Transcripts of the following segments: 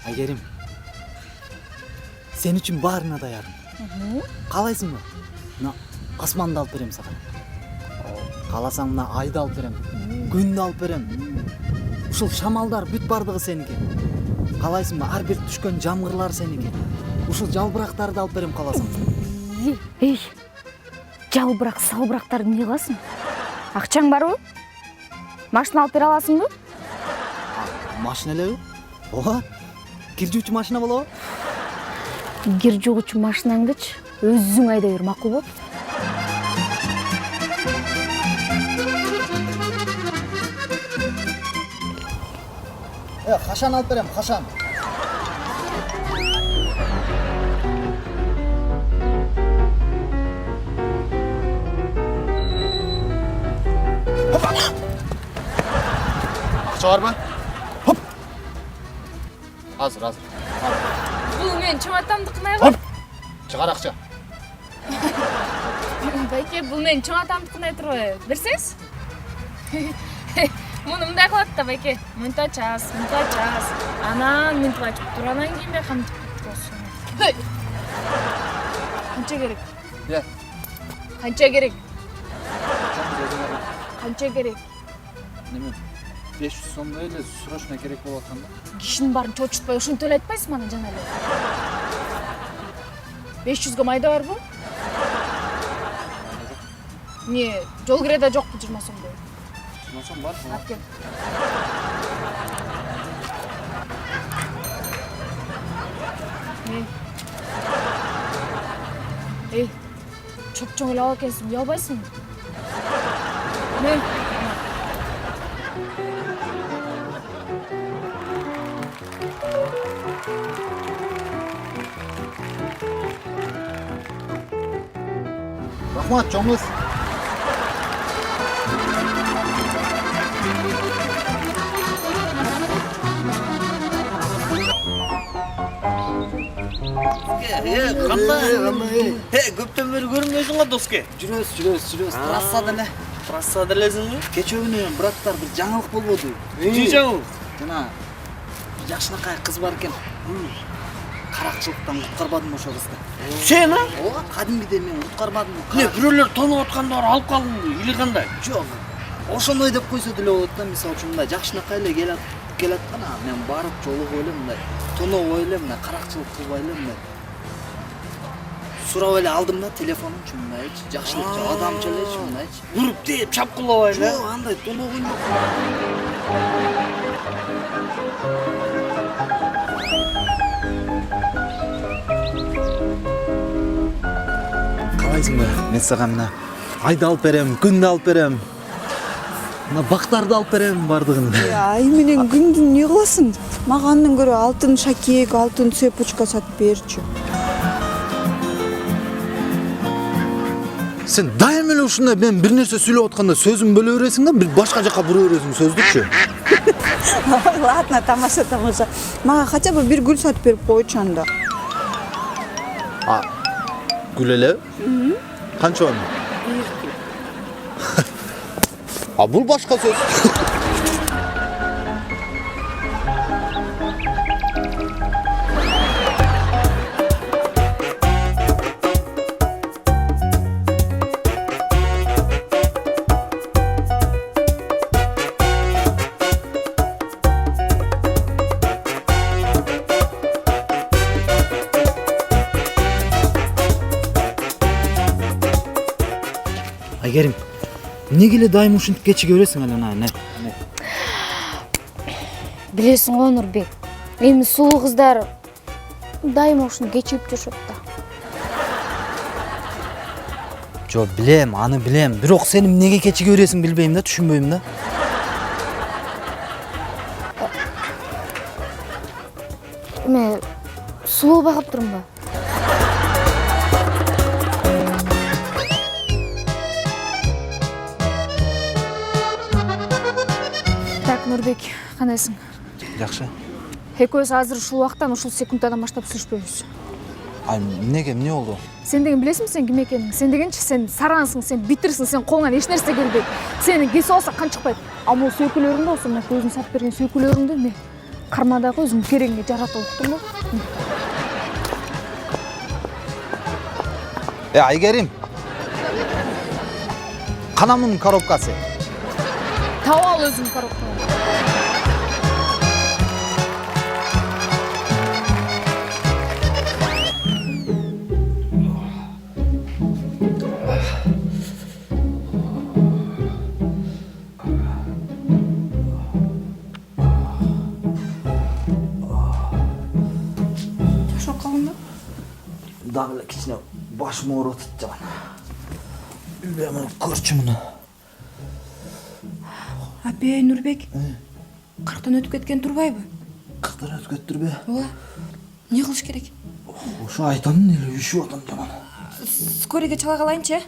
Айгерим, sen üçün barına dayarım. Қалайсың ба? Мына асманды алып берем саған. Қаласаң мына айды алып берем, күнді алып берем. Ушул шамалдар бүт бардығы сенікі. Қалайсың ба? Ар бир түшкөн жамгырлар сенікі. Ушул жалбырактарды алып берем қаласаң. Ей, жалбырак, салбырактарды не кыласың? Акчаң барбы? Машина алып бере аласыңбы? Машина элеби? Ооба. Кир жуучу машина болобу? Кир жугучу машинаңдычы өзүң айдай бер, макулбу? Кашан алып берем, кашан? Акча барбы? Хоп. Азыр. Бул мен чоңатамдыкына айгып. Чыгар акча. Байке, бул мен чоңатамдыкына турбайбы? Берсеңиз? Муну мындай кылат да, байке. Мынта час. Анан мынтип ачып тур, анан кийин бе камтып турасың. Канча керек? Канча керек? Канча керек? Неме? 500 сомдой эле срочно керек болуп атканда. Кишинин баарын чочутпай ушинтип эле айтпайсызбы ана жана эле? 500 майда барбы? Не, жол киреде жокпу 20 сомдой? 20 сом бар. Алып кел. Эй, чоң эле алып экенсиң, уялбайсыңбы? Не? Рахмат, чоңуз. Кандай? Көптөн бери көрүнбөйсүң го доске. Жүрөбүз. Трассада эле. Трассада элесиңби? Кечээ күнү браттар бир жаңылык болбоду. Эмне жаңылык? Жана жакшынакай кыз бар экен. Каракчылыктан куткарбадым ошол кызды. Сен а? Ооба, кадимгидей мен куткарбадым. Не, бирөөлөр тонуп атканда бар алып калдыңбы? Или кандай? Жок. Ошондой деп койсо деле болот да, мисалы үчүн мындай жакшынакай эле келаткан, мен барып жолугуп эле мындай тонобой эле мындай каракчылык кылбай эле мындай сурап эле алдым да телефонунчу мындайчы, жакшылыкча, адамча элечи мындайчы. Уруп дейп чапкылабай эле. Жок, андай тоногон жок. Калайсың ба? Мен сага мына айды алып берем, күндү алып берем. Мына бактарды алып берем бардыгын. Ай менен күндү не кыласың? Мага андан көрө алтын шакек, алтын цепочка сатып берчү. Сен дайым эле ушундай мен бир нерсе сүйлөп атканда сөзүң бөлө бересиң да, бир башка жака бура бересиң сөздүкчү. Ладно, тамаша. Мага хотя бы бир гүл сатып берип койчу анда. Гүл эле? Канча он? Бул башка сөз. Айгерим, эмнеге эле дайым ушинтип кечиге бересиң эле ана? Билесиң го Нурбек, эми сулуу кыздар дайыма ушинтип кечигип жүрүшөт да. Жо, билем, аны билем. Бирок сен эмнеге кечиге бересиң билбейм да, түшүнбөйм да. Эме сулуу багып турумбу? Так, Нурбек, кандайсың? Жакшы. Экөөбүз азыр ушул убактан ушул секундтан баштап сүйлөшпөйбүз. Ай, неге, эмне болду? Сен деген билесиңби сен ким экениңди? Сен дегенчи сен сараңсың, сен битирсиң, сен колуңан эч нерсе келбейт. Сени кесип алса кан чыкпайт. А могу сөйкөлөрүң болсо, мына көзүң сап берген сөйкөлөрүңдү эмне? Кармадагы өзүң кереңге жаратып уктуңбу? Айгерим. Кана мунун коробкасы? Таап ал өзүң коробканы. Ташап калдың ба? Дагы эле кичине башым ооруп атат жаман. Мына көрчү муну. Апей, Нурбек. 40-тан өтүп кеткен турбайбы? Кырктан өтүп кетиптирби? Ооба. Не кылыш керек? Ошо айтамын эле үшүп атам жаман. Скорыйга чала калайынчы,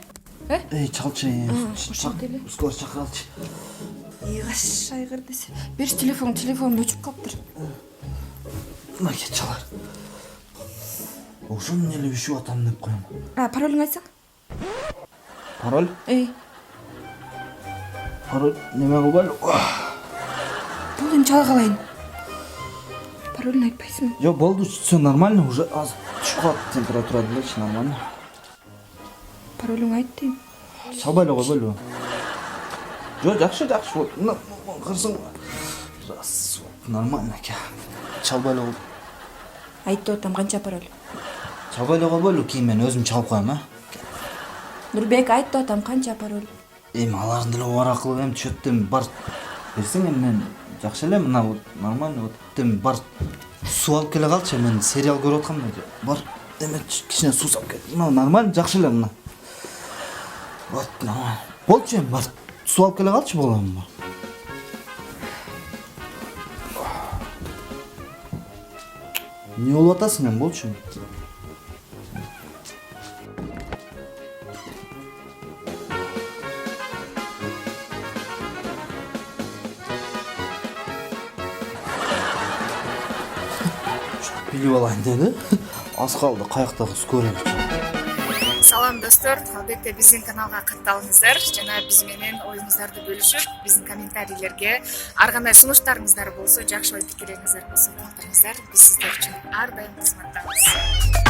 э? Чалчы. Чал деле. Скоро чакыралчы. Каш айгыр десе. Бериш телефон өчүп калыптыр. Мына ке чалар. Ошону эле үшүп атам деп коем. Паролуңду айтсаң? Пароль? Пароль неме кылбайлы? Болду, эми чала калайын. Паролуңду айтпайсың? Жок, болду, всё нормально, уже азыр түшүп калат температура делечи, нормально. Паролуңду айт дейм. Чалбай эле койбойлубу? Жок, жакшы. Мына кырсың. Раз, нормально эке. Чалбай эле кой. Айт деп атам, канча пароль? Чалбай эле койбойлу, кийин мен өзүм чалып коем, Нурбек, айт деп атам, канча пароль? Эми алардын деле бар кылып эми чөттө бар берсең эми мен жакшы эле мына вот нормально вот эми бар суу алып келе калчы, мен сериал көрүп аткам да. Бар эме кичине суу салып кел. Мына нормально жакшы эле мына. Вот нормально. Болчу эми бар суу алып келе калчы болом. Не болуп атасың эми, болчу. Билип алайын деди. Аз калды, каяктагы скорый. Салам достор, албетте биздин каналга катталыңыздар жана биз менен оюңуздарды бөлүшүп, биздин комментарийлерге ар кандай сунуштарыңыздар болсо, жакшы ой пикириңиздер болсо калтырыңыздар. Биз сиздер үчүн ар дайым кызматтабыз.